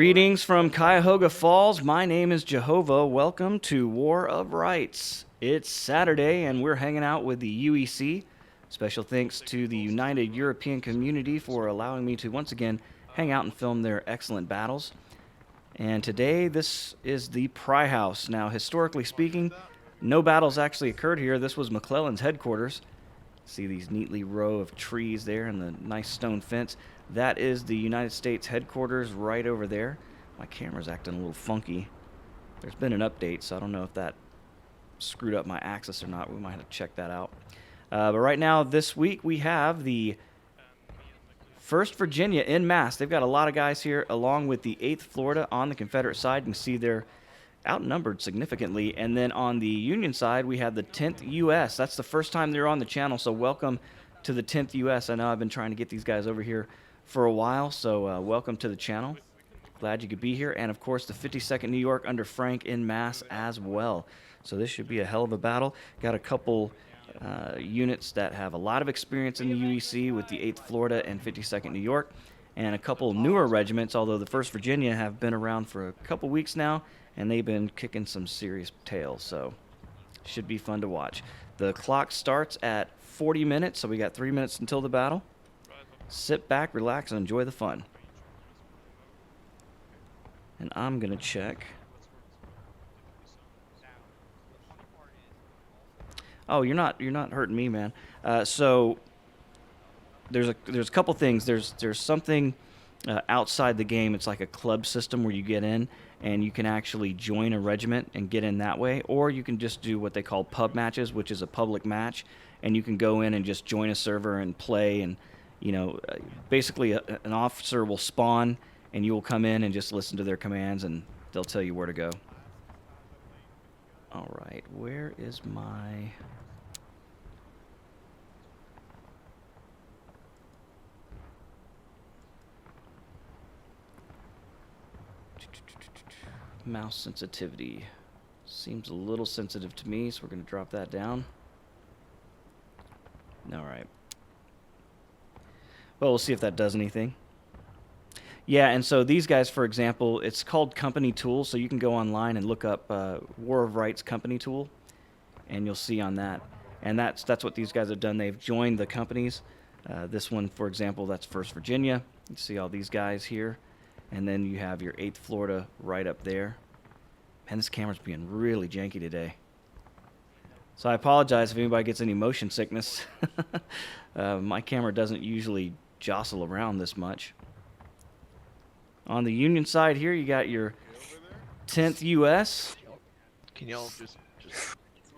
Greetings from Cuyahoga Falls. My name is Jehovah. Welcome to War of Rights. It's Saturday and we're hanging out with the UEC. Special thanks to the United European Community for allowing me to once again hang out and film their excellent battles. And today this is the Pry House. Now, historically speaking, no battles actually occurred here. This was McClellan's headquarters. See these neatly row of trees there and the nice stone fence. That is the United States headquarters right over there. My camera's acting a little funky. There's been an update, so I don't know if that screwed up my axis or not. We might have to check that out. But right now, this week, we have the 1st Virginia en masse. They've got a lot of guys here, along with the 8th Florida on the Confederate side. You can see they're outnumbered significantly. And then on the Union side, we have the 10th U.S. That's the first time they're on the channel, so welcome to the 10th U.S. I know I've been trying to get these guys over here for a while, so welcome to the channel. Glad you could be here. And, of course, the 52nd New York under Frank en masse as well. So this should be a hell of a battle. Got a couple units that have a lot of experience in the UEC with the 8th Florida and 52nd New York, and a couple newer regiments, although the 1st Virginia have been around for a couple weeks now, and they've been kicking some serious tails, so should be fun to watch. The clock starts at 40 minutes, so we got 3 minutes until the battle. Sit back, relax, and enjoy the fun. And I'm going to check. Oh, you're not hurting me, man. So there's a couple things. There's something outside the game. It's like a club system where you get in and you can actually join a regiment and get in that way, or you can just do what they call pub matches, which is a public match, and you can go in and just join a server and play. And basically an officer will spawn and you will come in and just listen to their commands and they'll tell you where to go. All right, where is my... mouse sensitivity? Seems a little sensitive to me, so we're going to drop that down. All right. Well, we'll see if that does anything. Yeah, and so these guys, for example, it's called company tool, so you can go online and look up War of Rights company tool, and you'll see on that. And that's what these guys have done. They've joined the companies. This one, for example, that's 1st Virginia. You see all these guys here. And then you have your 8th Florida right up there. Man, this camera's being really janky today. So I apologize if anybody gets any motion sickness. My camera doesn't usually jostle around this much. On the Union side here, you got your 10th U.S. Can y'all just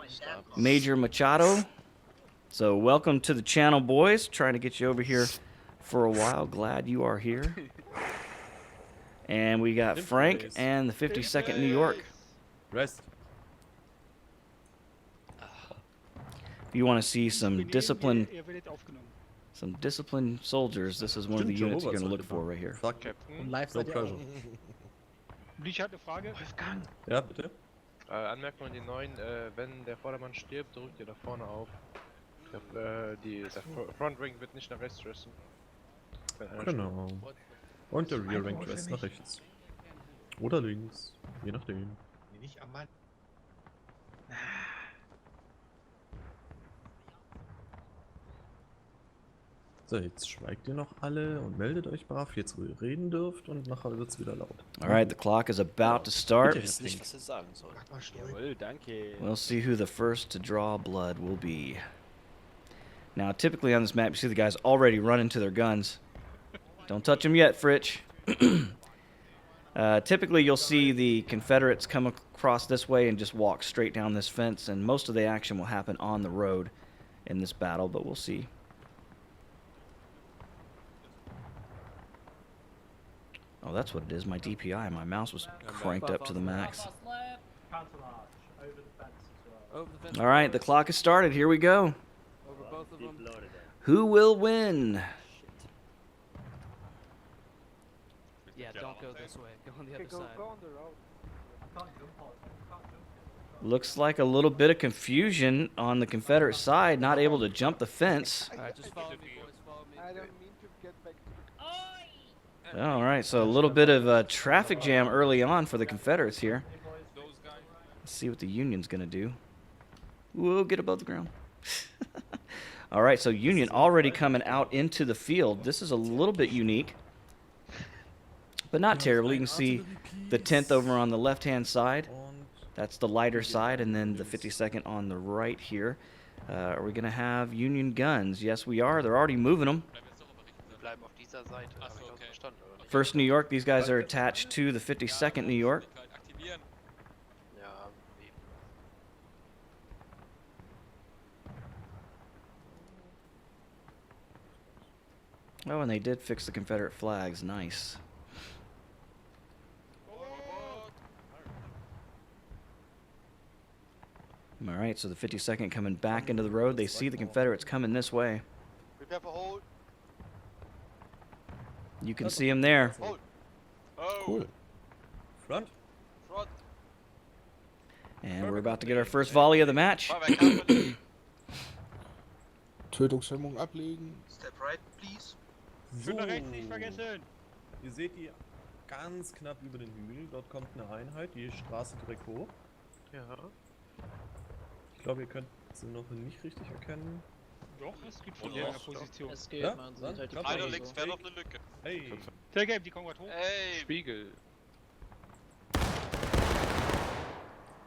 stop? Major Machado. So welcome to the channel, boys. Trying to get you over here for a while. Glad you are here. And we got Frank and the 52nd New York. Rest. If you want to see some disciplined soldiers, this is one of the units you're going to look for right here. Fuck. No pressure. Ich hatte eine Frage. Wolfgang. Ja, bitte? Anmerkung an die Neuen, wenn der Vordermann stirbt, drückt ihr da vorne auf. Der Front Ring wird nicht nach rechts stressen. Genau. Und der Rear Rank Rest nach rechts. Oder links, je nachdem. Nicht am Mann. So, jetzt schweigt ihr noch alle und meldet euch brav, jetzt wo ihr reden dürft, und nachher wird's wieder laut. Alright, the clock is about to start. Bitte, Nicht, was er sagen soll. Jawohl, danke. We'll see who the first to draw blood will be. Now, typically on this map, you see the guys already running to their guns. Don't touch them yet, Fritch. Typically, you'll see the Confederates come across this way and just walk straight down this fence, and most of the action will happen on the road in this battle, but we'll see. Oh, that's what it is, my DPI. My mouse was cranked up to the max. All right, the clock has started. Here we go. Who will win? Yeah, don't go this way. Go on the other side. Looks like a little bit of confusion on the Confederate side, not able to jump the fence. Alright, just follow me, boys. Follow me. I don't mean to get back to All right, so a little bit of a traffic jam early on for the Confederates here. Let's see what the Union's going to do. Whoa, get above the ground. All right, so Union already coming out into the field. This is a little bit unique, but not terrible. You can see the 10th over on the left-hand side. That's the lighter side, and then the 52nd on the right here. Are we going to have Union guns? Yes, we are. They're already moving them. First New York, these guys are attached to the 52nd New York. Oh, and they did fix the Confederate flags. Nice. All right, so the 52nd coming back into the road. They see the Confederates coming this way. Prepare for hold. You can see them there. Hold. Oh. Cool. Front. Front. And we're about to get our first volley of the match. Tötungshemmung ablegen. Step right, please. So. Schön nach rechts nicht vergessen. Ihr seht die ganz knapp über den Hügel. Dort kommt eine Einheit, die Straße direkt hoch. Ja. Ich glaube, ihr könnt sie noch nicht richtig erkennen. Doch, es geht von Ja, irgendeiner doch. Position. Es geht, Ja? man Dann sieht halt die klappt Pfeile das. Links, so. wer noch eine Lücke? Hey! Tailgate, die kommen gerade hoch. Ey, Spiegel.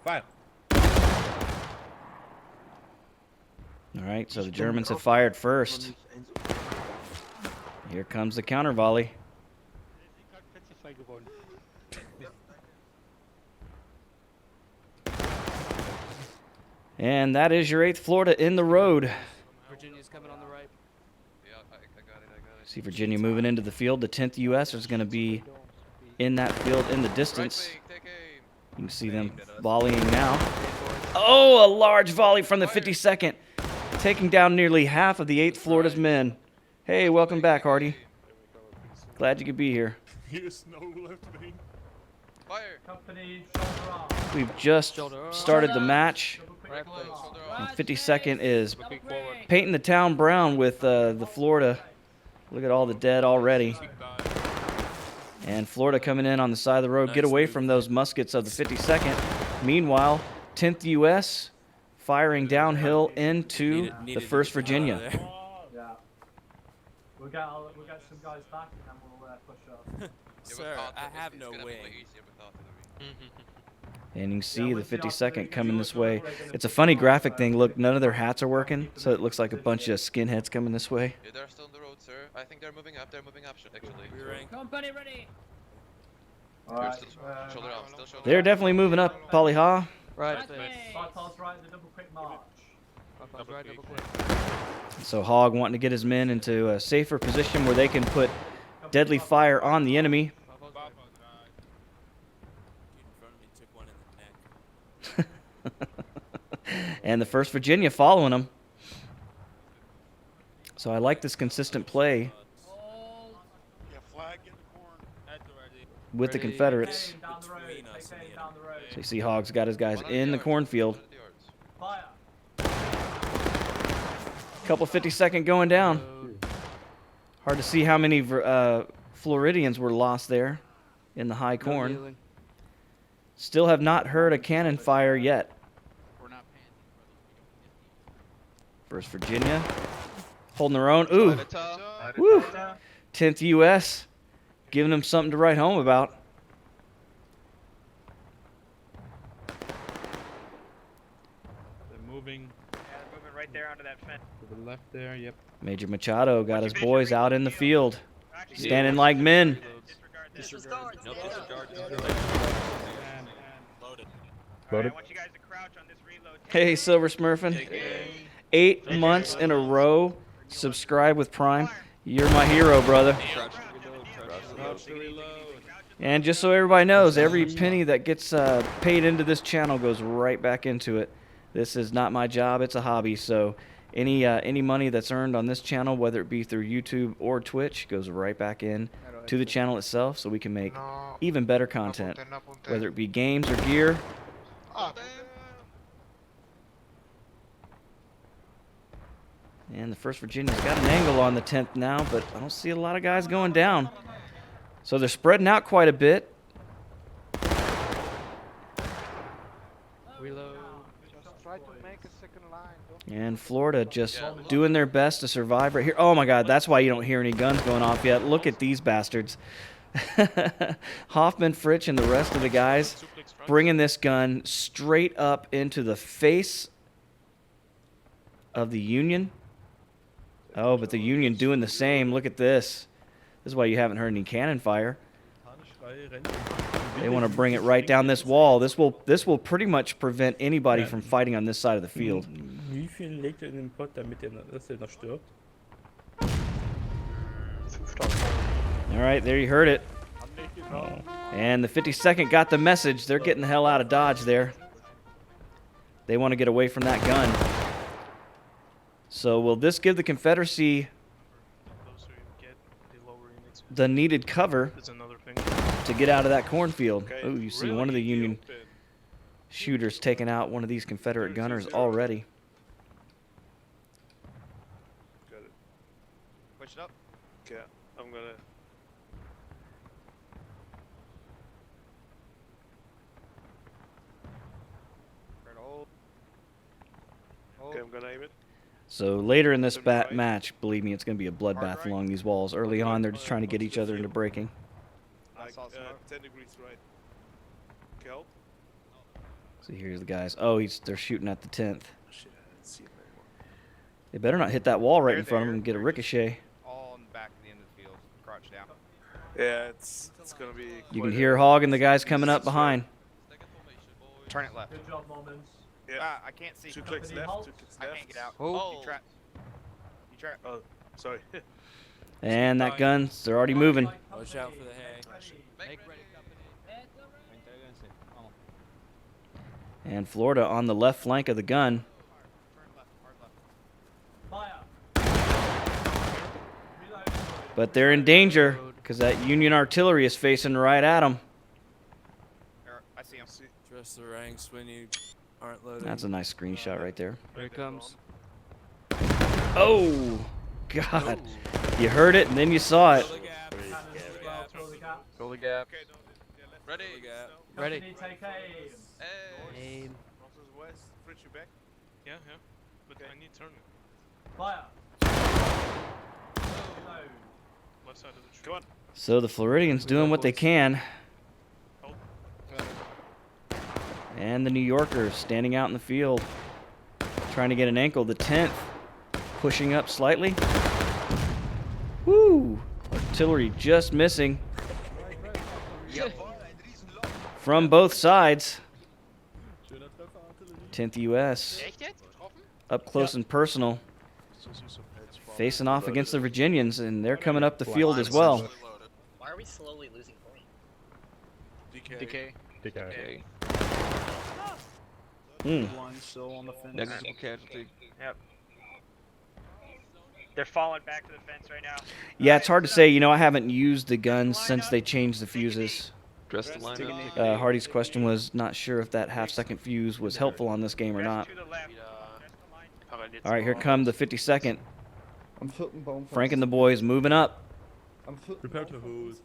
Fire! All right, so the Germans have fired first. Here comes the counter volley. Sie hat Plätze frei gewonnen. And that is your 8th Florida in the road. Virginia's coming on the right. yeah, I got it. See Virginia moving into the field. The 10th U.S. is going to be in that field in the distance. Right wing, take aim. You can see them volleying now. Oh, a large volley from the 52nd, taking down nearly half of the 8th Florida's men. Hey, welcome back, Hardy. Glad you could be here. Here's no left wing. Fire. We've just started the match. Right place. Shoulder And off. 52nd is Looking forward. painting the town brown with the Florida. Look at all the dead already. And Florida coming in on the side of the road. Get away from those muskets of the 52nd. Meanwhile, 10th U.S. firing downhill into the 1st Virginia. Yeah. We'll get some guys back and then we'll push up. Yeah, Sir, with I artillery, have it's no gonna way. play easier with artillery. And you can see the 52nd coming this way. It's a funny graphic thing. Look, none of their hats are working, so it looks like a bunch of skinheads coming this way. Yeah, they're still on the road, sir. I think they're moving up. Actually. Rearing. Company ready. Alright. Still shoulder off. Still shoulder They're off. definitely moving up, Polly Ha. Right place. Bypass right, the double quick march. Bypass right, double click. So Hogg wanting to get his men into a safer position where they can put deadly fire on the enemy. Bypass right. Dude in front of me took one in the neck. And the 1st Virginia following them. So I like this consistent play Yeah, flag in the corn. with the Ready. Confederates. Aim down the road. Between us Take and aim the down the road. So you see Hogg's got his guys 100 in the yards, cornfield. 100 yards. Fire. Couple 52nd going down. Hard to see how many Floridians were lost there in the high No corn. kneeling. Still have not heard a cannon fire yet. We're not First Virginia holding their own. Ooh, Ta. woo. 10th U.S. giving them something to write home about. They're moving Yeah, they're moving right there onto that fence. to the left there. Yep. Major Machado got his boys out in the field, Actually, standing like men. disregard this. Nope, disregard. And Loaded. Alright, I want you guys to crouch on this reload. Hey, Silver Smurfin. 8 months in a row. Subscribe with Prime. You're my hero, brother. And just so everybody knows, every penny that gets paid into this channel goes right back into it. This is not my job; it's a hobby. So, any money that's earned on this channel, whether it be through YouTube or Twitch, goes right back in to the channel itself, so we can make even better content, whether it be games or gear. And the 1st Virginia's got an angle on the 10th now, but I don't see a lot of guys going down. So they're spreading out quite a bit. Reload. Just try to make a second line. Don't And Florida just doing their best to survive right here. Oh my God, that's why you don't hear any guns going off yet. Look at these bastards. Hoffman, Fritsch, and the rest of the guys bringing this gun straight up into the face of the Union. Oh, but the Union doing the same. Look at this. This is why you haven't heard any cannon fire. They want to bring it right down this wall. This will pretty much prevent anybody from fighting on this side of the field. Wie viel legt in den Pot, damit dass noch stirbt? All right, there you heard it. And the 52nd got the message. They're getting the hell out of Dodge there. They want to get away from that gun. So will this give the Confederacy the needed cover to get out of that cornfield? Oh, you see one of the Union shooters taking out one of these Confederate gunners already. Got it. Push it up. Okay, I'm gonna. Okay, I'm gonna aim it. So later in this match, believe me, it's going to be a bloodbath along these walls. Early on, they're just trying to get each other into breaking. Like 10 degrees right. Okay, help. So here's the guys. Oh, they're shooting at the 10th. Shit, I didn't see him anymore. They better not hit that wall right They're in front of there. them and get a They're ricochet. all in the back of the end of the field, crouched down. Yeah, it's gonna be. You quite can hear Hogg and the guys coming up behind. Turn it left. Good job, Moments. Yeah. I can't see. Two clicks left. 2 clicks I left. can't get out. Oh. You trap. You trap. Oh, sorry. And that gun, they're already moving. Watch out for the hay. Make ready. And Florida on the left flank of the gun. Turn left. Hard left. Fire. Reload. But they're in danger because that Union artillery is facing right at them. There, I see him. Dress the ranks when you aren't loading. That's a nice screenshot right there. Here it comes. Oh, God. You heard it and then you saw it. Fill the gap. Cannons as well, fill the gap. Fill the gap. Okay, don't. Yeah, left. Ready. Fill the gap. Ready. Company, take aim. Hey. Aim. Northwest west. Fritz, you back? Yeah, yeah. But Okay. I need turn. Fire. Reload. Left side of the tree. Come on. So the Floridians doing what they can. And the New Yorkers standing out in the field, trying to get an ankle. The 10th pushing up slightly. Woo! Artillery just missing from both sides. 10th U.S. up close and personal, facing off against the Virginians, and they're coming up the field as well. Why are we slowly losing points? DK. Digga. Negligible casualty. They're falling back to the fence right now. Yeah, it's hard to say. You know, I haven't used the guns since they changed the fuses. Dress the line up. Hardy's question was not sure if that half-second fuse was helpful on this game or not. To the left. Rest the line. All right, here come the 52nd. Frank and the boys moving up. Prepare to hold.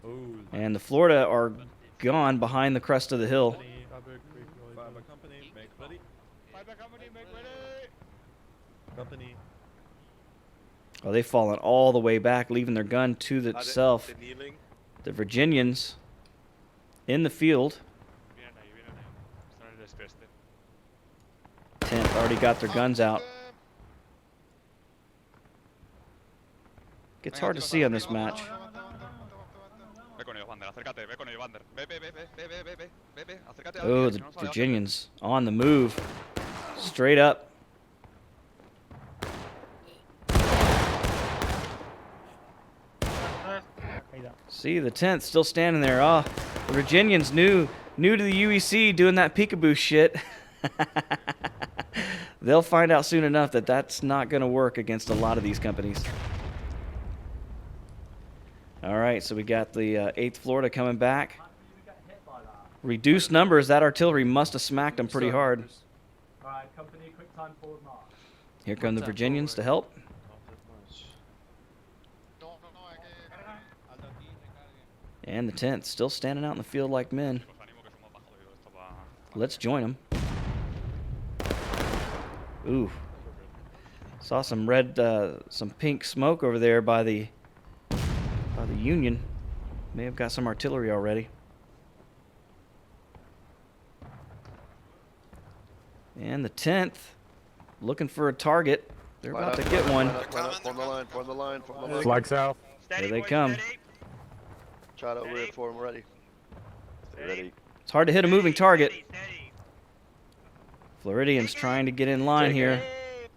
Hold. And the Florida are gone behind the crest of the hill. Fiber company, make ready. Company. Oh, they've fallen all the way back, leaving their gun to itself. They're kneeling. The Virginians in the field. 10th already got their guns out. Gets hard to see on this match. Oh, the Virginians on the move. Straight up. See, the 10th still standing there. Oh, the Virginians new to the UEC doing that peekaboo shit. They'll find out soon enough that that's not going to work against a lot of these companies. All right, so we got the 8th Florida coming back. Reduced numbers. That artillery must have smacked them pretty hard. Alright, company, quick time forward march. Here come the Virginians to help. And the 10th still standing out in the field like men. Let's join them. Ooh. Saw some red, some pink smoke over there by the Union. May have got some artillery already. And the 10th looking for a target. They're about to get one. Form the line, form the line, form the line. Flag south. Here they come. Try to over it for him, ready. Stay ready. It's hard to hit a moving target. Floridians trying to get in line here.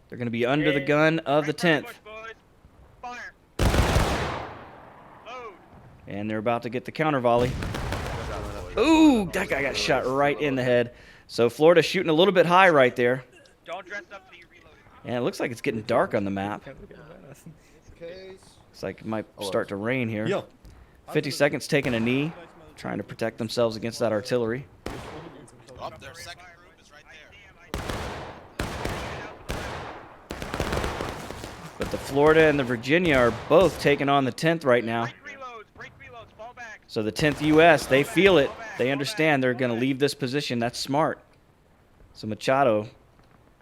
They're going to be under the gun of the 10th. And they're about to get the counter volley. Ooh, that guy got shot right in the head. So Florida shooting a little bit high right there. Don't dress up till you reload. And it looks like it's getting dark on the map. Looks like it might start to rain here. Yeah. 50 seconds taking a knee, trying to protect themselves against that artillery. Up there, second group is right there. But the Florida and the Virginia are both taking on the 10th right now. Break reloads, fall back. So the 10th U.S., they feel it. They understand they're going to leave this position. That's smart. So Machado,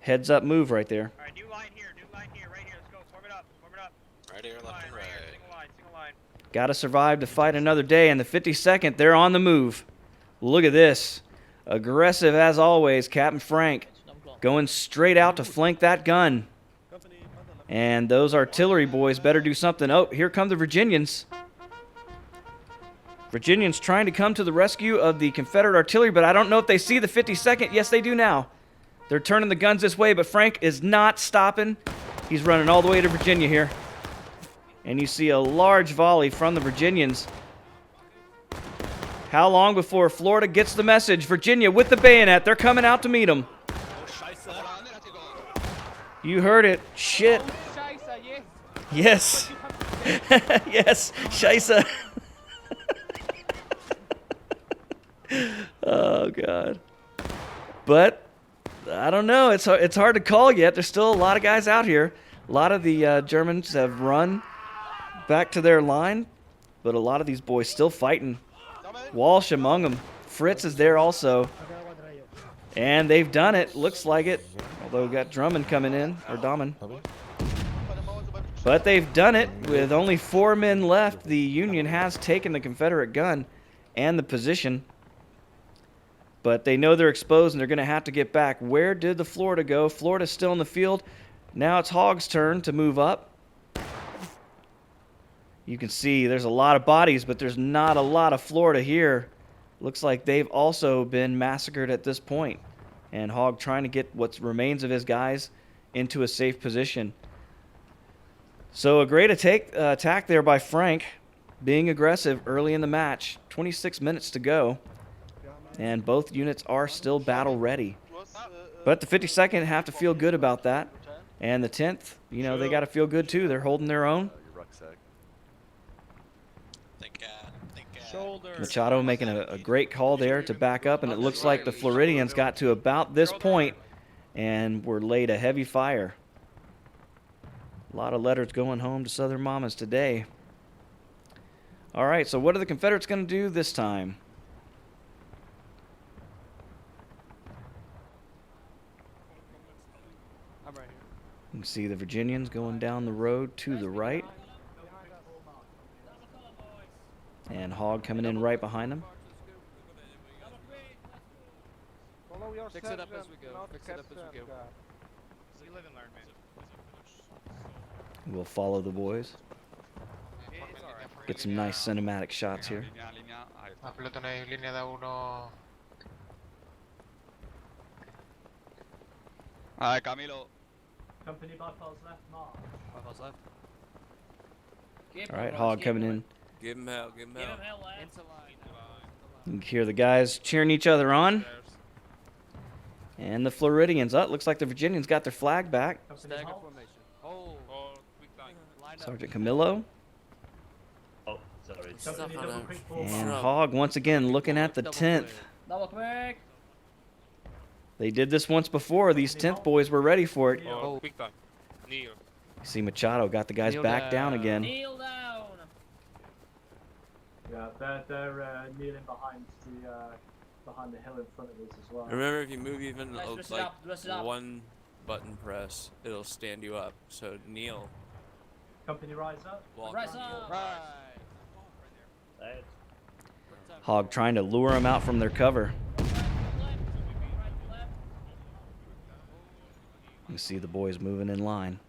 heads up move right there. All right, new line here, right here. Let's go, form it up. Right here, left and right. Single line. Got to survive to fight another day. And the 52nd, they're on the move. Look at this. Aggressive as always, Captain Frank. Going straight out to flank that gun. And those artillery boys better do something. Oh, here come the Virginians. Virginians trying to come to the rescue of the Confederate artillery, but I don't know if they see the 52nd. Yes, they do now. They're turning the guns this way, but Frank is not stopping. He's running all the way to Virginia here. And you see a large volley from the Virginians. How long before Florida gets the message? Virginia with the bayonet. They're coming out to meet them. You heard it. Shit. Yes. Yes. Scheisse. Oh, God. But I don't know. It's hard to call yet. There's still a lot of guys out here. A lot of the Germans have run back to their line, but a lot of these boys still fighting. Walsh among them. Fritz is there also. And they've done it. Looks like it. Although we got Drummond coming in, or Dahmen. But they've done it with only 4 men left. The Union has taken the Confederate gun and the position. But they know they're exposed and they're going to have to get back. Where did the Florida go? Florida's still in the field. Now it's Hogg's turn to move up. You can see there's a lot of bodies, but there's not a lot of Florida here. Looks like they've also been massacred at this point. And Hogg trying to get what remains of his guys into a safe position. So a great attack there by Frank, being aggressive early in the match. 26 minutes to go. And both units are still battle ready. But the 52nd have to feel good about that. And the 10th, you know, they got to feel good too. They're holding their own. Machado making a great call there to back up. And it looks like the Floridians got to about this point and were laid a heavy fire. A lot of letters going home to Southern Mamas today. All right, so what are the Confederates going to do this time? I'm right here. You can see the Virginians going down the road to the right. And Hogg coming in right behind them. Fix it up as we go. Fix it up as we go. You live and learn, man. We'll follow the boys. Get some nice cinematic shots here. Alright, Camilo. Company by Pulse left, march. Files left. All right, Hogg coming in. Give him hell, give him hell. Into line. You can hear the guys cheering each other on. And the Floridians. Oh, it looks like the Virginians got their flag back. Stagger formation. Oh. Line up. Sergeant Camillo. Company Stuff on double a- quick forward. And Hogg once again looking at the 10th. Double quick. They did this once before. These 10th boys were ready for it. Oh. Quick time. Kneel. You see Machado got the guys Kneel back down down. again. Kneel down. Yeah, they're kneeling behind the hill in front of us as well. Remember, if you move even Guys, dress it like up, dress it up. one button press, it'll stand you up. So kneel. Company rise up. Walk. Rise up. Right. Hog trying to lure them out from their cover. You see the boys moving in line.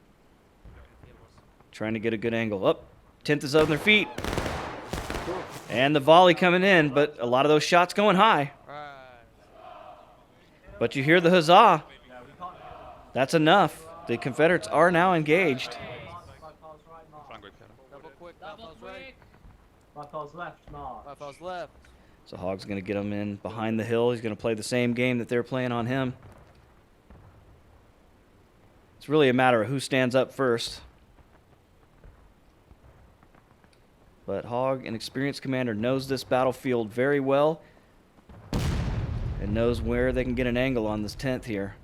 Trying to get a good angle. Up. 10th is on their feet. And the volley coming in, but a lot of those shots going high. But you hear the huzzah. That's enough. The Confederates are now engaged. Double quick. Right. Left, left, march. Five left. So Hog's going to get him in behind the hill. He's going to play the same game that they're playing on him. It's really a matter of who stands up first. But Hog, an experienced commander, knows this battlefield very well and knows where they can get an angle on this 10th here.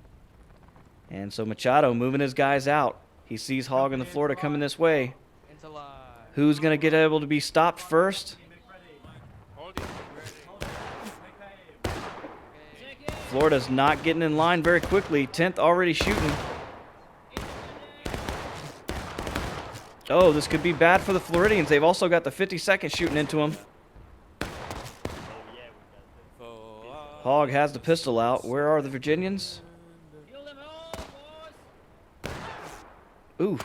And so Machado moving his guys out. He sees Hog and the Florida coming this way. Into line. Who's going to get able to be stopped first? Florida's not getting in line very quickly. 10th already shooting. Oh, this could be bad for the Floridians. They've also got the 52nd shooting into them. Hog has the pistol out. Where are the Virginians? Ooh.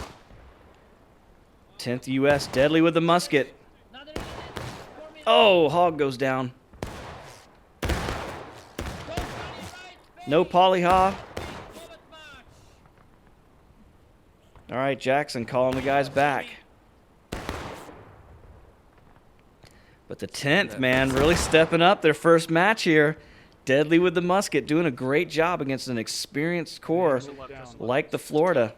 10th U.S. deadly with the musket. Oh, Hog goes down. No polyhaw. All right, Jackson calling the guys back. But the 10th, man, really stepping up their first match here. Deadly with the musket, doing a great job against an experienced corps like the Florida.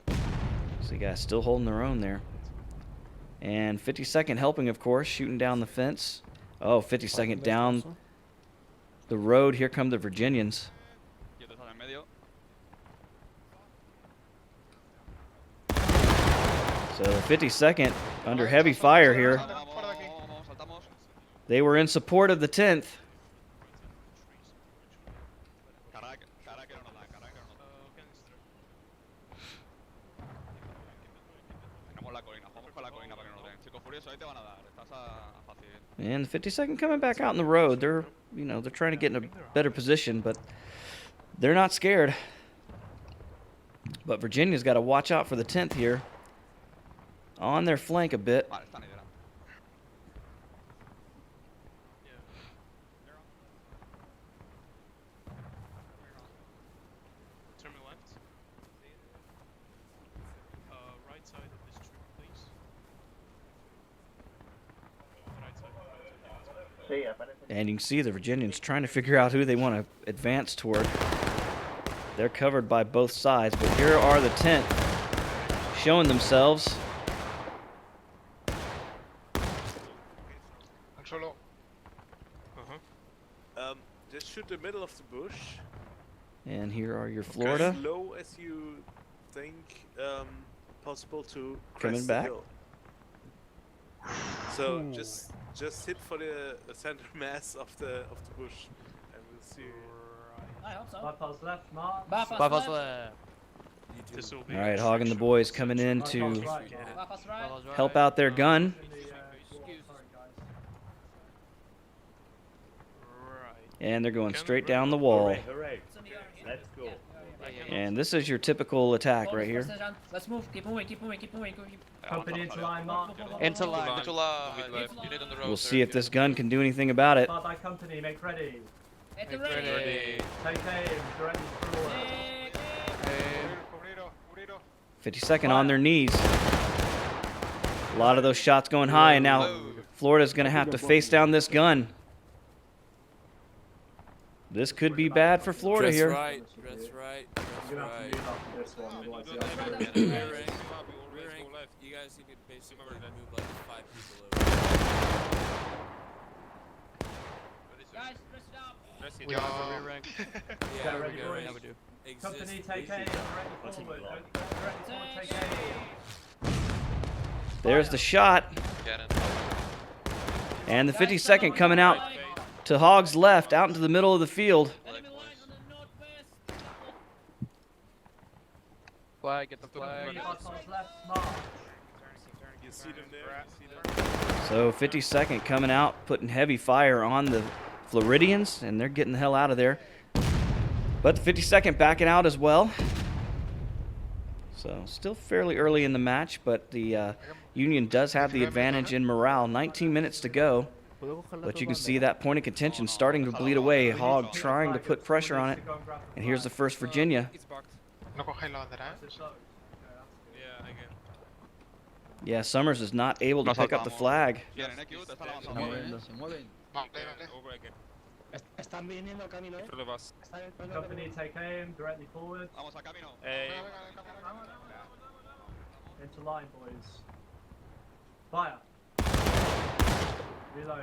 So you guys still holding their own there. And 52nd helping, of course, shooting down the fence. Oh, 52nd down the road. Here come the Virginians. So 52nd under heavy fire here. They were in support of the 10th. And the 52nd coming back out in the road. They're trying to get in a better position, but they're not scared. But Virginia's got to watch out for the 10th here. On their flank a bit. Turn me left. Right side of this tree, please. Right side. And you can see the Virginians trying to figure out who they want to advance toward. They're covered by both sides, but here are the 10th showing themselves. Just shoot the middle of the bush. And here are your Florida. As low as you think possible to Coming crest back. the hill. So just hit for the center mass of the bush, and we'll see. I hope so. Bypass left, march. Bypass left. All right, Hog and the boys coming in to Bypass right. help out their gun. And they're going straight down the wall. Let's go. And this is your typical attack right here. Let's move. Keep moving. Keep moving. Keep moving. Company into line, march. Into line. Unit on the road. We'll see if this gun can do anything about it. Fire by company, make ready. At the ready. Take aim, directly forward. 52nd on their knees. A lot of those shots going high, and now Florida's going to have to face down this gun. This could be bad for Florida here. Right. That's right. That's You're gonna have right. to move after this one, otherwise the Rear other- rank. Rear rank. You guys need to basically move like 5 people over. Guys, press it up. We have a rear rank. Yeah, ready, we go. boys. Yeah, we do. Company, take aim, directly forward. Directly forward, take aim. There's the shot. And the 52nd coming out to Hog's left, out into the middle of the field. Flag, get the flag. You see them there? You see them? So 52nd coming out, putting heavy fire on the Floridians, and they're getting the hell out of there. But the 52nd backing out as well. So still fairly early in the match, but the Union does have the advantage in morale. 19 minutes to go. But you can see that point of contention starting to bleed away. Hog trying to put pressure on it. And here's the first Virginia. Yeah, Summers is not able to pick up the flag. Company, take aim, directly forward. Into line, boys. Fire. Reload.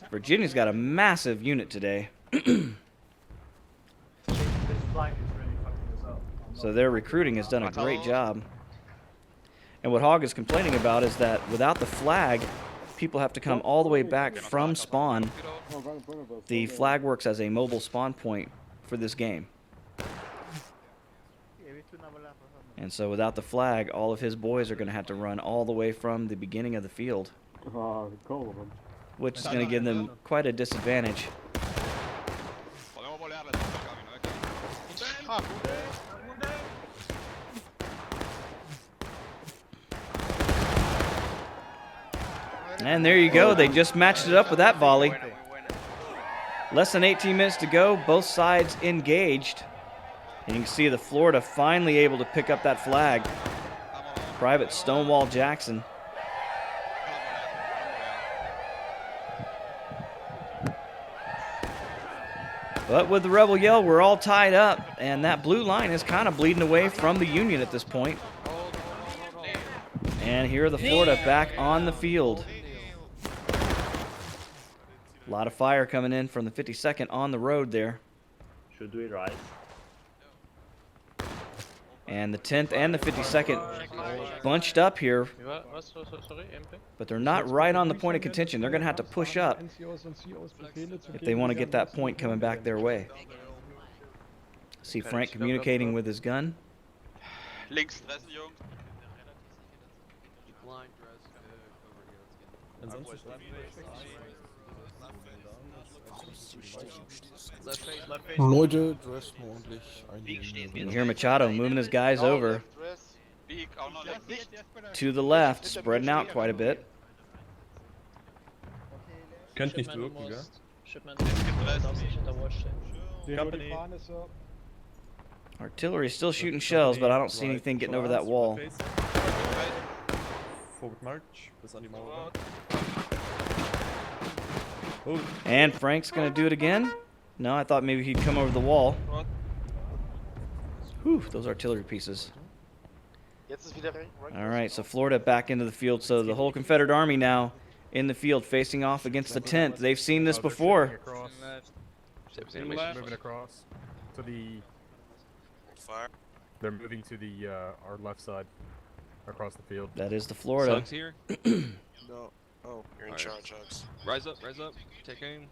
Virginia's got a massive unit today. This flag is really fucking us up. So their recruiting has done a great job. And what Hog is complaining about is that without the flag, people have to come all the way back from spawn. The flag works as a mobile spawn point for this game. And so without the flag, all of his boys are going to have to run all the way from the beginning of the field, which is going to give them quite a disadvantage. And there you go. They just matched it up with that volley. Less than 18 minutes to go. Both sides engaged. And you can see the Florida finally able to pick up that flag. Private Stonewall Jackson. But with the Rebel yell, we're all tied up. And that blue line is kind of bleeding away from the Union at this point. And here are the Florida back on the field. A lot of fire coming in from the 52nd on the road there. Should we rise? And the 10th and the 52nd bunched up here, but they're not right on the point of contention. They're going to have to push up if they want to get that point coming back their way. See Frank communicating with his gun. Links dressen, Jungs. Leute, dress ordentlich einnehmen. You can hear Machado moving his guys over to the left, spreading out quite a bit. Könnt nicht wirken, gell? Company. Artillery is still shooting shells, but I don't see anything getting over that wall. Forward march, bis an die Mauer. Oh. And Frank's going to do it again. No, I thought maybe he'd come over the wall. Whew, those artillery pieces. All right, so Florida back into the field. So the whole Confederate Army now in the field facing off against the 10th. They've seen this before. Moving across to the. Fire. They're moving to the our left side across the field. That is the Florida. Suggs here. No. Oh, you're in charge, Hugs. Rise up, take aim.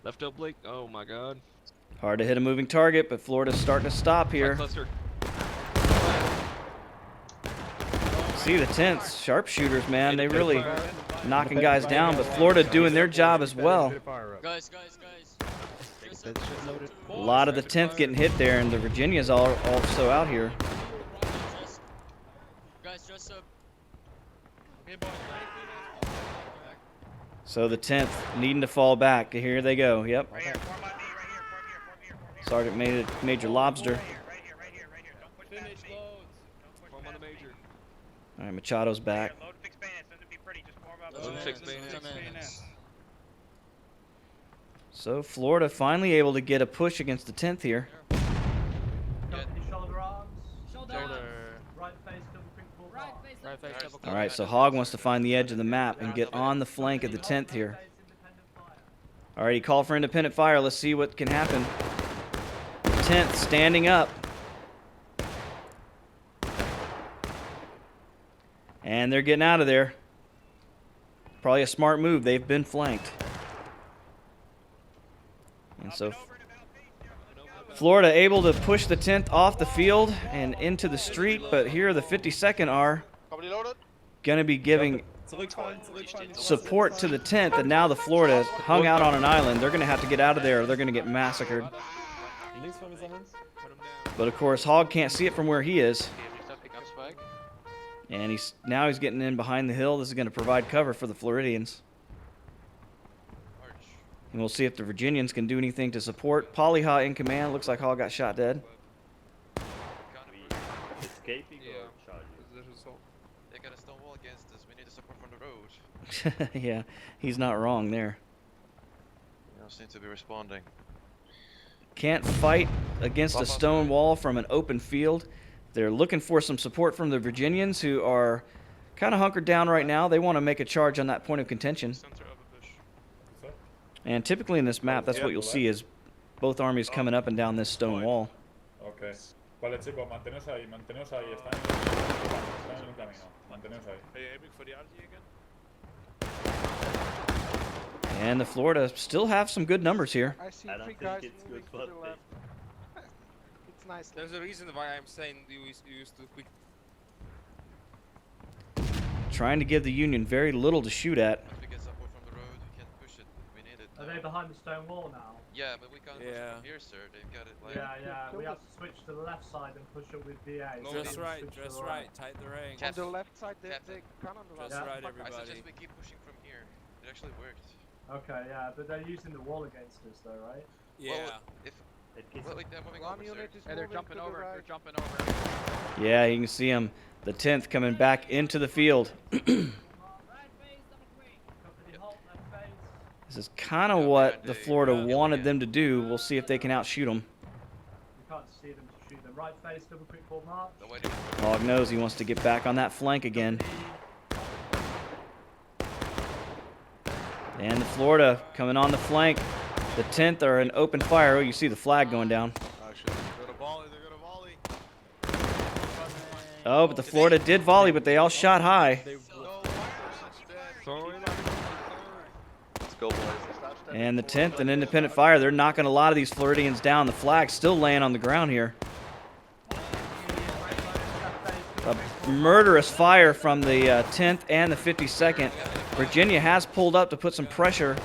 Left oblique, oh my god. Hard to hit a moving target, but Florida's starting to stop here. Cluster. See the 10th, sharpshooters, man. They really knocking guys down, but Florida doing their job as well. Guys. A lot of the 10th getting hit there, and the Virginia's also out here. Guys, dress up. So the 10th needing to fall back. Here they go. Yep. Sergeant Major Lobster. All right, Machado's back. So Florida finally able to get a push against the 10th here. Shoulder arms. Right face, double quick pull. Right face, double All right, so Hog wants to find the edge of the map and get on the flank of the 10th here. All right, he called for independent fire. Let's see what can happen. The 10th standing up. And they're getting out of there. Probably a smart move. They've been flanked. And so Florida able to push the 10th off the field and into the street, but here the 52nd are going to be giving support to the 10th, and now the Florida is hung out on an island. They're going to have to get out of there or they're going to get massacred. But of course, Hog can't see it from where he is. And he's getting in behind the hill. This is going to provide cover for the Floridians. And we'll see if the Virginians can do anything to support. Polyha in command. Looks like Hog got shot dead. Escaping or charging? They got a stone wall against us. We need the support from the road. Yeah, he's not wrong there. They don't seem to be responding. Can't fight against a stone wall from an open field. They're looking for some support from the Virginians, who are kind of hunkered down right now. They want to make a charge on that point of contention. And typically in this map, that's what you'll see is both armies coming up and down this stone wall. Okay. Vale, chicos, manteneos ahí, están en un camino. Manteneos ahí. Are you aiming for the RG again? And the Florida still have some good numbers here. I see I don't think it's good for the team. It's nice. There's a reason why I'm saying you use too quick. Trying to give the Union very little to shoot at. Once we get support from the road, we can push it. We need it. Are they behind the stone wall now? Yeah, but we can't push it from here, sir. They've got it like... Yeah, we have to switch to the left side and push it with VA. Just right, tight the range. On the left side, they can on the left Just side. right, I everybody. suggest we keep pushing from here. It actually worked. Okay, yeah, but they're using the wall against us though, right? Yeah. Well, if... Well, like, they're moving over, sir. They're jumping over. They're jumping over. Yeah, you can see them. The 10th coming back into the field. This is kind of what the Florida wanted them to do. We'll see if they can outshoot them. You can't see them to shoot them. Right face, double quick ball march. Hog knows he wants to get back on that flank again. And the Florida coming on the flank. The 10th are in open fire. Oh, you see the flag going down. Oh, but the Florida did volley, but they all shot high. And the 10th, an independent fire. They're knocking a lot of these Floridians down. The flag's still laying on the ground here. A murderous fire from the 10th and the 52nd. Virginia has pulled up to put some pressure.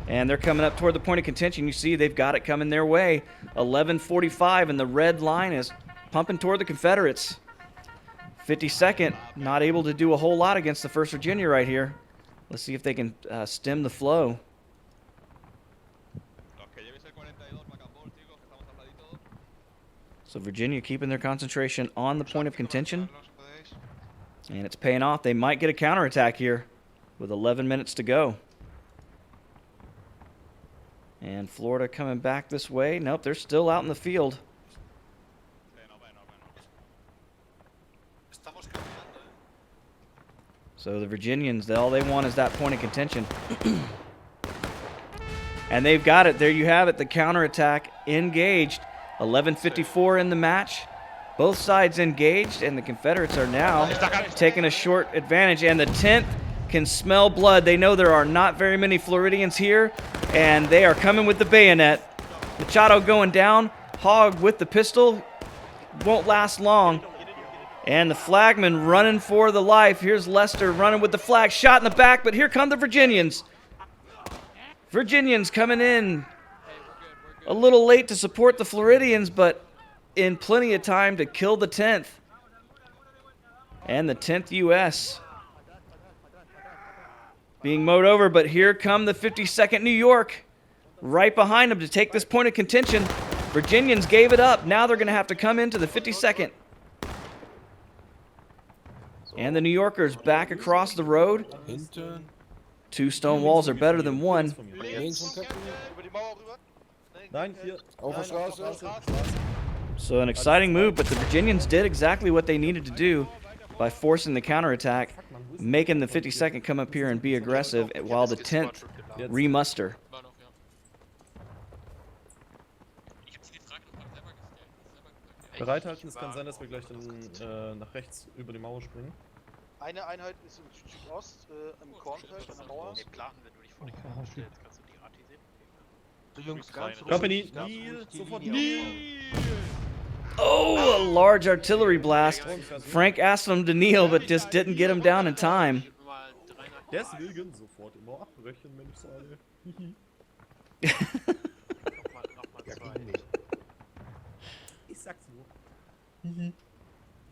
And they're coming up toward the point of contention. You see they've got it coming their way. 11:45, and the red line is pumping toward the Confederates. 52nd, not able to do a whole lot against the 1st Virginia right here. Let's see if they can stem the flow. So Virginia keeping their concentration on the point of contention. And it's paying off. They might get a counterattack here with 11 minutes to go. And Florida coming back this way. Nope, they're still out in the field. So the Virginians, all they want is that point of contention. And they've got it. There you have it. The counterattack engaged. 11:54 in the match. Both sides engaged, and the Confederates are now taking a short advantage. And the 10th can smell blood. They know there are not very many Floridians here, and they are coming with the bayonet. Machado going down. Hog with the pistol. Won't last long. And the flagman running for the life. Here's Lester running with the flag. Shot in the back, but here come the Virginians. Virginians coming in a little late to support the Floridians, but in plenty of time to kill the 10th. And the 10th U.S. being mowed over, but here come the 52nd New York right behind them to take this point of contention. Virginians gave it up. Now they're going to have to come into the 52nd. And the New Yorkers back across the road. Two stone walls are better than one. So an exciting move, but the Virginians did exactly what they needed to do by forcing the counterattack, making the 52nd come up here and be aggressive, while the 10th remuster. Bereithalten, es kann sein, dass wir gleich dann nach rechts über die Mauer springen. Eine Einheit ist im Südost, im Kornfeld, an der Mauer. So Jungs, ganz ruhig. Company, ganz Kneel, ruhig die sofort Linie kneel. Oh, a large artillery blast. Frank asked him to kneel, but just didn't get him down in time. Deswegen sofort immer abbrechen, wenn ich sage. Ich sag's nur.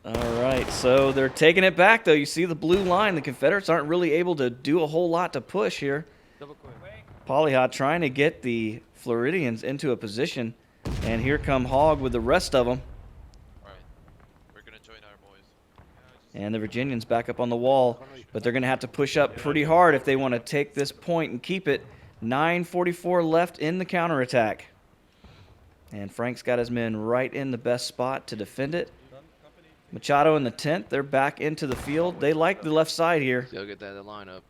All right, so they're taking it back, though. You see the blue line. The Confederates aren't really able to do a whole lot to push here. Polyhot trying to get the Floridians into a position. And here come Hogg with the rest of them. Alright. We're gonna join our boys. And the Virginians back up on the wall. But they're going to have to push up pretty hard if they want to take this point and keep it. 9:44 left in the counterattack. And Frank's got his men right in the best spot to defend it. Machado in the 10th, they're back into the field. They like the left side here. Still get that line up.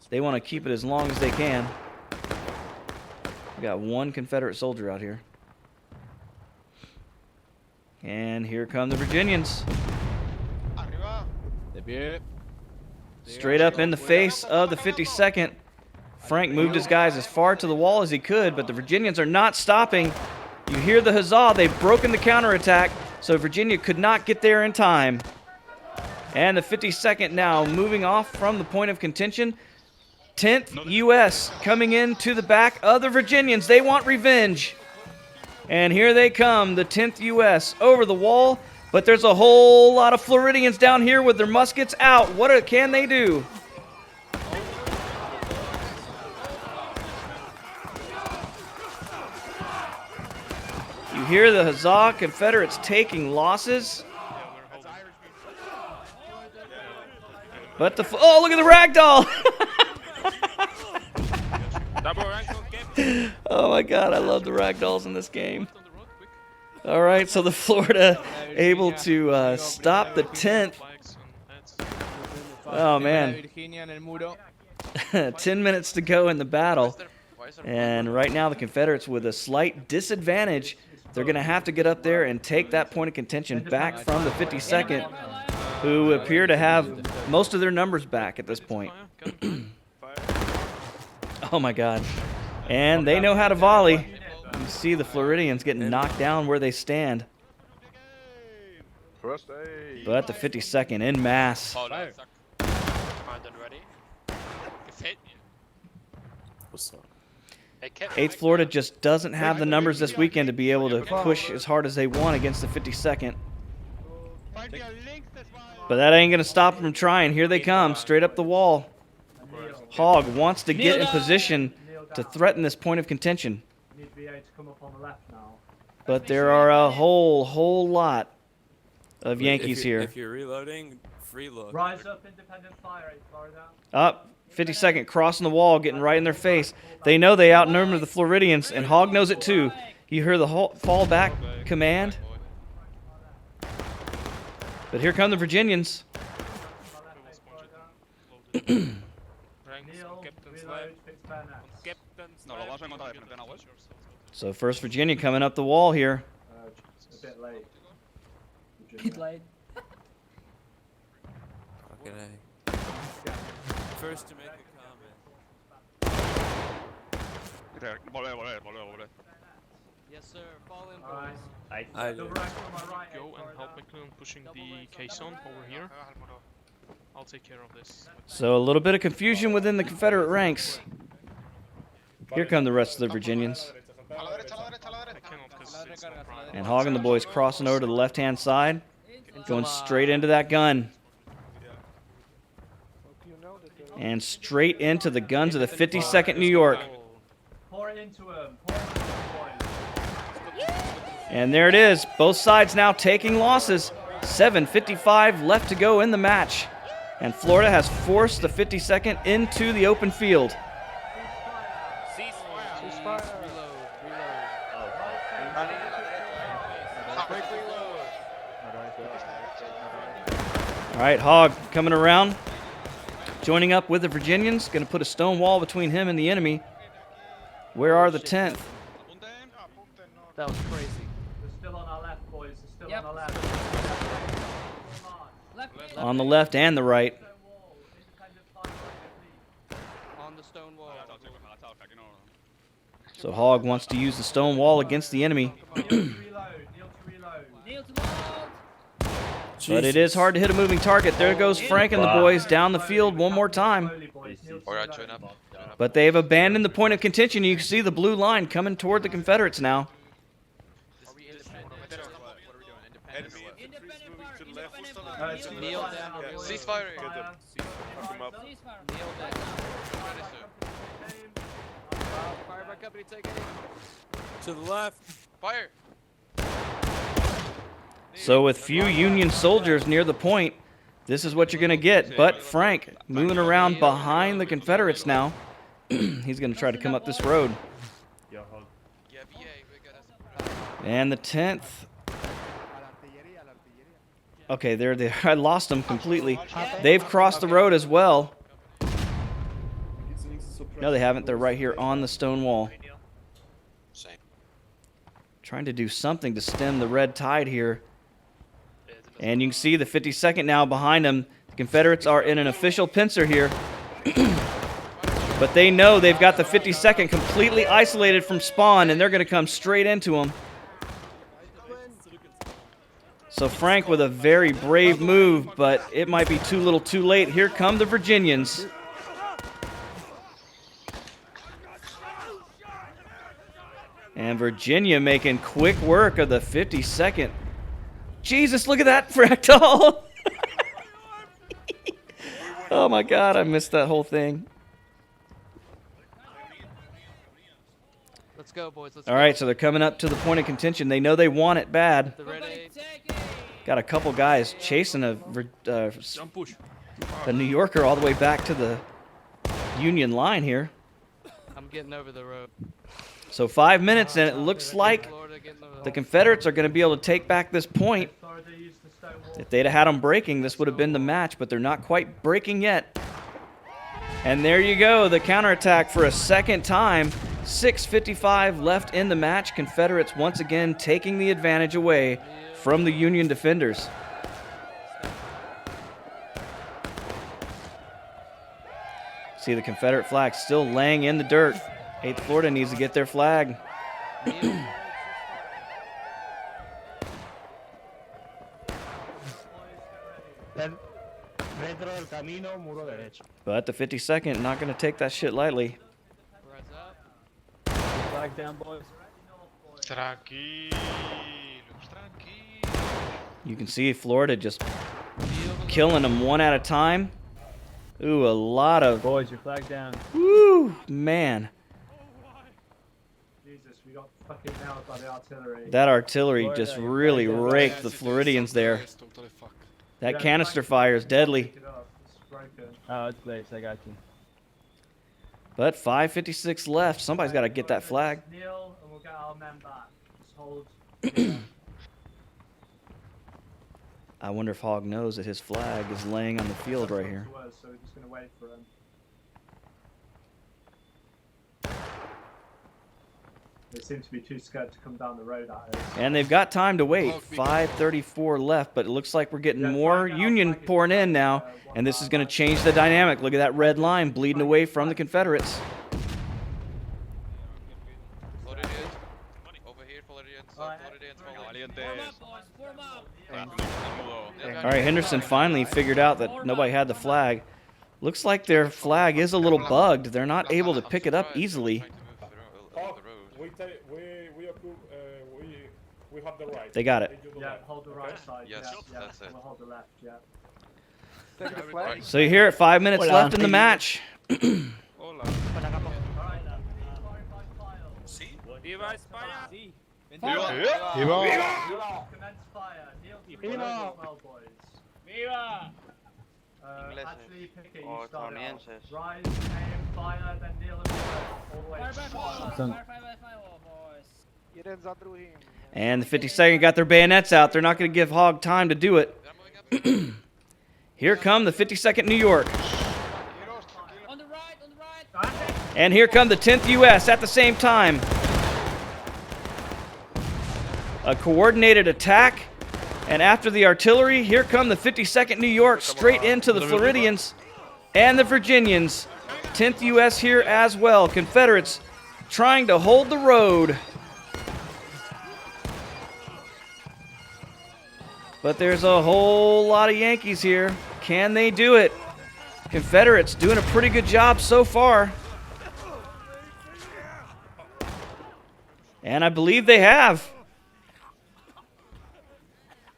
They want to keep it as long as they can. We got one Confederate soldier out here. And here come the Virginians. Straight up in the face of the 52nd. Frank moved his guys as far to the wall as he could, but the Virginians are not stopping. You hear the huzzah. They've broken the counterattack, so Virginia could not get there in time. And the 52nd now moving off from the point of contention. 10th U.S. coming into the back of the Virginians. They want revenge. And here they come, the 10th U.S. over the wall. But there's a whole lot of Floridians down here with their muskets out. What can they do? You hear the huzzah, Confederates taking losses. But the... Oh, look at the ragdoll! Oh my god, I love the ragdolls in this game. Alright, so the Florida able to stop the 10th. Oh man. 10 minutes to go in the battle. And right now the Confederates with a slight disadvantage. They're going to have to get up there and take that point of contention back from the 52nd, who appear to have most of their numbers back at this point. Oh my god. And they know how to volley. You see the Floridians getting knocked down where they stand. But the 52nd en masse. What's up? 8th Florida just doesn't have the numbers this weekend to be able to push as hard as they want against the 52nd. But that ain't going to stop them from trying. Here they come, straight up the wall. Hogg wants to get in position to threaten this point of contention. But there are a whole lot of Yankees here. If you're reloading, free look. Rise up, independent fire, Florida. Up, 52nd crossing the wall, getting right in their face. They know they outnumber the Floridians, and Hogg knows it too. You hear the fall back command. But here come the Virginians. So first Virginia coming up the wall here. A bit late. Bit late. First to make a comment. Yes, sir. Fall in, Alright. Go and help McClellan pushing the caisson over here. I'll take care of this. So a little bit of confusion within the Confederate ranks. Here come the rest of the Virginians. And Hogg and the boys crossing over to the left-hand side, going straight into that gun. And straight into the guns of the 52nd New York. Pour into him. Pour into him, boys. And there it is. Both sides now taking losses. 7:55 left to go in the match. And Florida has forced the 52nd into the open field. All right, Hogg coming around, joining up with the Virginians. Going to put a stone wall between him and the enemy. Where are the 10th? That was crazy. They're still on our left, boys. They're still on our left. on the left and the right. On the stone wall. So Hog wants to use the stone wall against the enemy. But it is hard to hit a moving target. There goes Frank and the boys down the field one more time. Alright, join up. But they've abandoned the point of contention. You can see the blue line coming toward the Confederates now. Enemy infantry is moving to the left. Who's on the left? Kneel down. Yeah. Ceasefire. Get them. Fuck them up. Kneel down. Fire by company, take it. To the left. Fire. So with few Union soldiers near the point, this is what you're going to get. But Frank moving around behind the Confederates now. He's going to try to come up this road. Yeah, BA, we got And the 10th. Okay, they're there. I lost them completely. They've crossed the road as well. No, they haven't. They're right here on the stone wall. Same. Trying to do something to stem the red tide here. And you can see the 52nd now behind them. The Confederates are in an official pincer here. But they know they've got the 52nd completely isolated from spawn, and they're going to come straight into them. So Frank with a very brave move, but it might be too little too late. Here come the Virginians. And Virginia making quick work of the 52nd. Jesus, look at that fractal! Oh my God, I missed that whole thing. Let's go, boys. Let's All right, so they're coming up to the point of contention. They know they want it bad. The red eight. Got a couple guys chasing a New Yorker all the way back to the Union line here. I'm getting over the road. So 5 minutes, and it looks like the Confederates are going to be able to take back this point. If they'd have had them breaking, this would have been the match, but they're not quite breaking yet. And there you go, the counterattack for a second time. 6:55 left in the match. Confederates once again taking the advantage away from the Union defenders. See the Confederate flag still laying in the dirt. 8th Florida needs to get their flag. But the 52nd not going to take that shit lightly. Flag down, boys. You can see Florida just killing them one at a time. Ooh, a lot of... Boys, your flag down. Woo, man. Jesus, we got fucking nailed by the artillery. That artillery just really raked the Floridians there. That canister fire is deadly. Oh, it's placed. I got you. But 5:56 left. Somebody's got to get that flag. Kneel, and we'll get our men back. Just hold. I wonder if Hog knows that his flag is laying on the field right here. So we're just going to wait for him. They seem to be too scared to come down the road at us. And they've got time to wait. 5:34 left, but it looks like we're getting more Union pouring in now. And this is going to change the dynamic. Look at that red line bleeding away from the Confederates. Floridians. Over here, Floridians. All right, Henderson finally figured out that nobody had the flag. Looks like their flag is a little bugged. They're not able to pick it up easily. We have the right. They got it. Yeah, hold the right side. Yes, yeah, that's it. We'll hold the left, yeah. So you're here at 5 minutes left in the match. Viva España! Commence fire. Kneel to the well, boys. Viva! Actually, pick it. You start out. Rise, aim, fire, then kneel and all the way. And the 52nd got their bayonets out. They're not going to give Hog time to do it. Here come the 52nd New York. On the right. And here come the 10th U.S. at the same time. A coordinated attack, And after the artillery, here come the 52nd New York straight into the Floridians and the Virginians. 10th U.S. here as well. Confederates trying to hold the road. But there's a whole lot of Yankees here. Can they do it? Confederates doing a pretty good job so far. And I believe they have.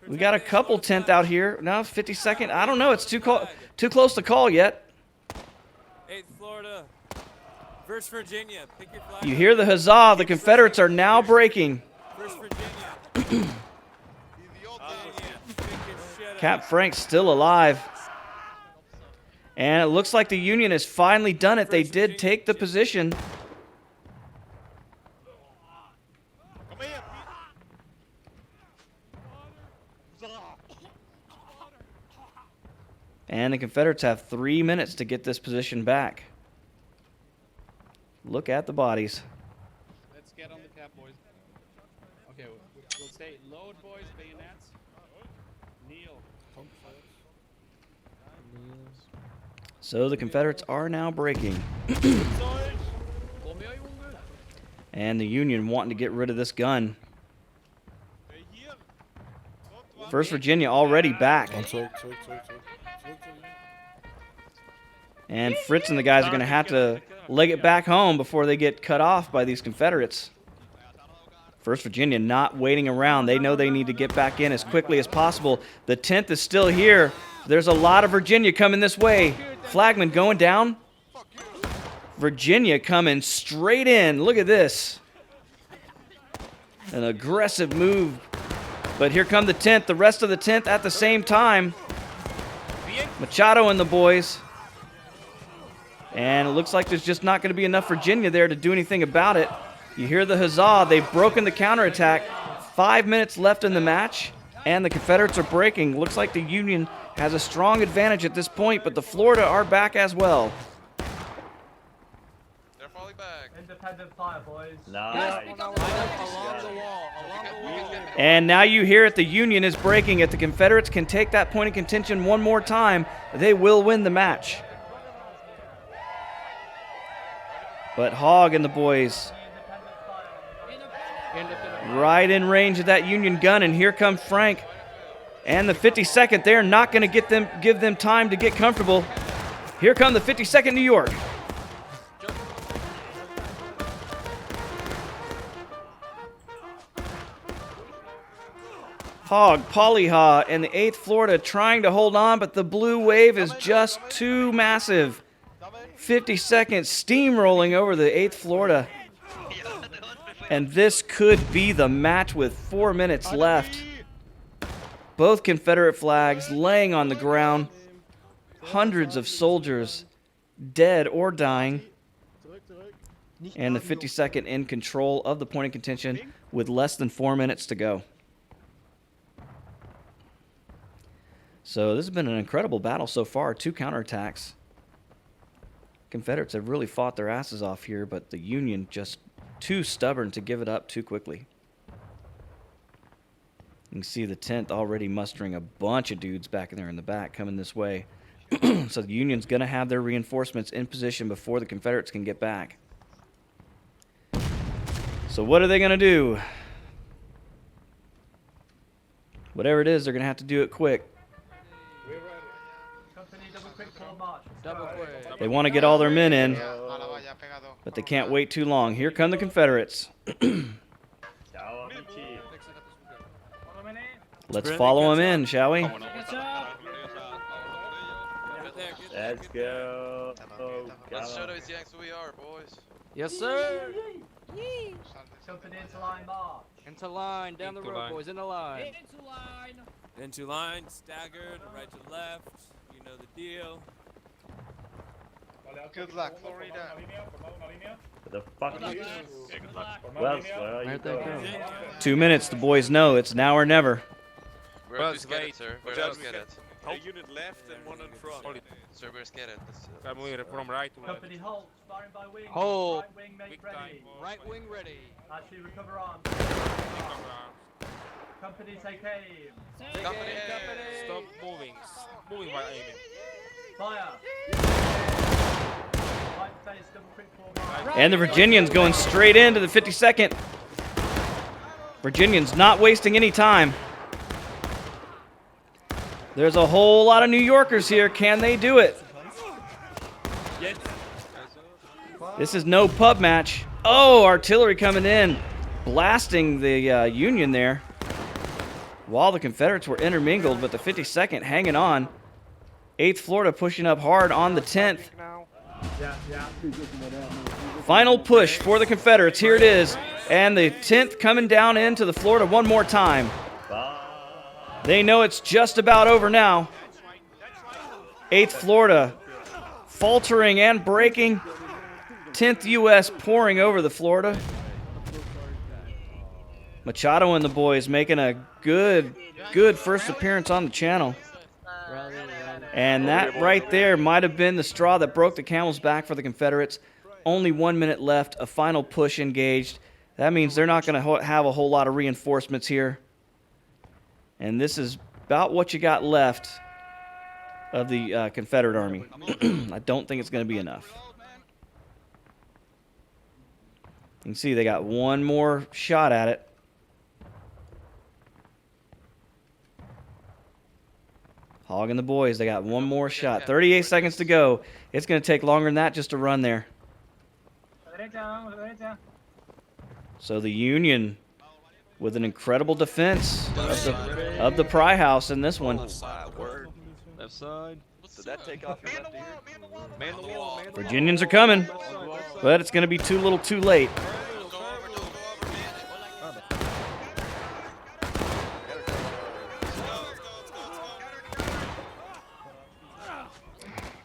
We got a couple 10th out here. No, 52nd. I don't know. It's too close to call yet. 8th Florida. 1st Virginia. Pick your flag. You hear the huzzah. The Confederates are now breaking. 1st Virginia. Cap Frank's still alive. And it looks like the Union has finally done it. They did take the position. And the Confederates have 3 minutes to get this position back. Look at the bodies. Let's get on the cap, boys. Okay, we'll stay. Load, boys, bayonets. Kneel. So the Confederates are now breaking. And the Union wanting to get rid of this gun. 1st Virginia already back. And Fritz and the guys are going to have to leg it back home before they get cut off by these Confederates. 1st Virginia not waiting around. They know they need to get back in as quickly as possible. The 10th is still here. There's a lot of Virginia coming this way. Flagman going down. Virginia coming straight in. Look at this. An aggressive move. But here come the 10th. The rest of the 10th at the same time. Machado and the boys. And it looks like there's just not going to be enough Virginia there to do anything about it. You hear the huzzah. They've broken the counterattack. 5 minutes left in the match, and the Confederates are breaking. Looks like the Union has a strong advantage at this point, but the Florida are back as well. They're falling back. Independent fire, boys. Nice. Along the wall. And now you hear it. The Union is breaking. If the Confederates can take that point of contention one more time, they will win the match. But Hogg and the boys right in range of that Union gun, and here comes Frank and the 52nd. They're not going to give them time to get comfortable. Here come the 52nd New York. Hogg, Polyhaw, and the 8th Florida trying to hold on, but the blue wave is just too massive. 52nd steamrolling over the 8th Florida. And this could be the match with 4 minutes left. Both Confederate flags laying on the ground. Hundreds of soldiers dead or dying. And the 52nd in control of the point of contention with less than 4 minutes to go. So this has been an incredible battle so far. 2 counterattacks. Confederates have really fought their asses off here, but the Union just too stubborn to give it up too quickly. You can see the 10th already mustering a bunch of dudes back in there in the back coming this way. So the Union's going to have their reinforcements in position before the Confederates can get back. So what are they going to do? Whatever it is, they're going to have to do it quick. Double quick. They want to get all their men in, but they can't wait too long. Here come the Confederates. Let's follow them in, shall we? Let's go. Let's show those Yanks who we are, boys. Yes, sir. Company into line march. Into line, down the road, boys. Into line. Into line. Into line, staggered, right to left. You know the deal. Good luck, Florida. The fuck is Wells, where are you going? 2 minutes, the boys know it's now or never. We're scared, sir. We're scared. A unit left and one in front. Sir, we're scared. From right to Company halt. Firing by wing. Hold. Right wing make ready. Right wing ready. Actually recover arms. Company take aim. Company, stop moving. Moving while aiming. Fire. Right face, double quick forward. And the Virginians going straight into the 52nd. Virginians not wasting any time. There's a whole lot of New Yorkers here. Can they do it? This is no pub match. Oh, artillery coming in, blasting the Union there. While the Confederates were intermingled, but the 52nd hanging on. 8th Florida pushing up hard on the 10th. Final push for the Confederates. Here it is. And the 10th coming down into the Florida one more time. They know it's just about over now. 8th Florida faltering and breaking. 10th U.S. pouring over the Florida. Machado and the boys making a good first appearance on the channel. And that right there might have been the straw that broke the camel's back for the Confederates. Only 1 minute left, a final push engaged. That means they're not going to have a whole lot of reinforcements here. And this is about what you got left of the Confederate Army. I don't think it's going to be enough. You can see they got one more shot at it. Hog and the boys, they got one more shot. 38 seconds to go. It's going to take longer than that just to run there. So the Union with an incredible defense of the Pry House in this one. Left side. Did that take off your left ear? Man the wall, man the wall. Virginians are coming, but it's going to be too little too late.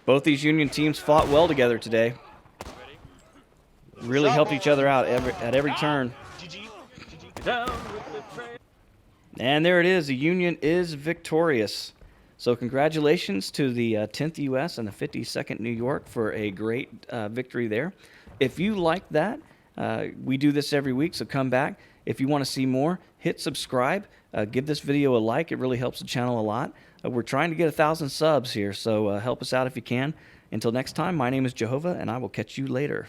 Both these Union teams fought well together today. Really helped each other out at every turn. And there it is. The Union is victorious. So congratulations to the 10th U.S. and the 52nd New York for a great victory there. If you like that, we do this every week, so come back. If you want to see more, hit subscribe. Give this video a like. It really helps the channel a lot. We're trying to get 1,000 subs here, so help us out if you can. Until next time, my name is Jehovah, and I will catch you later.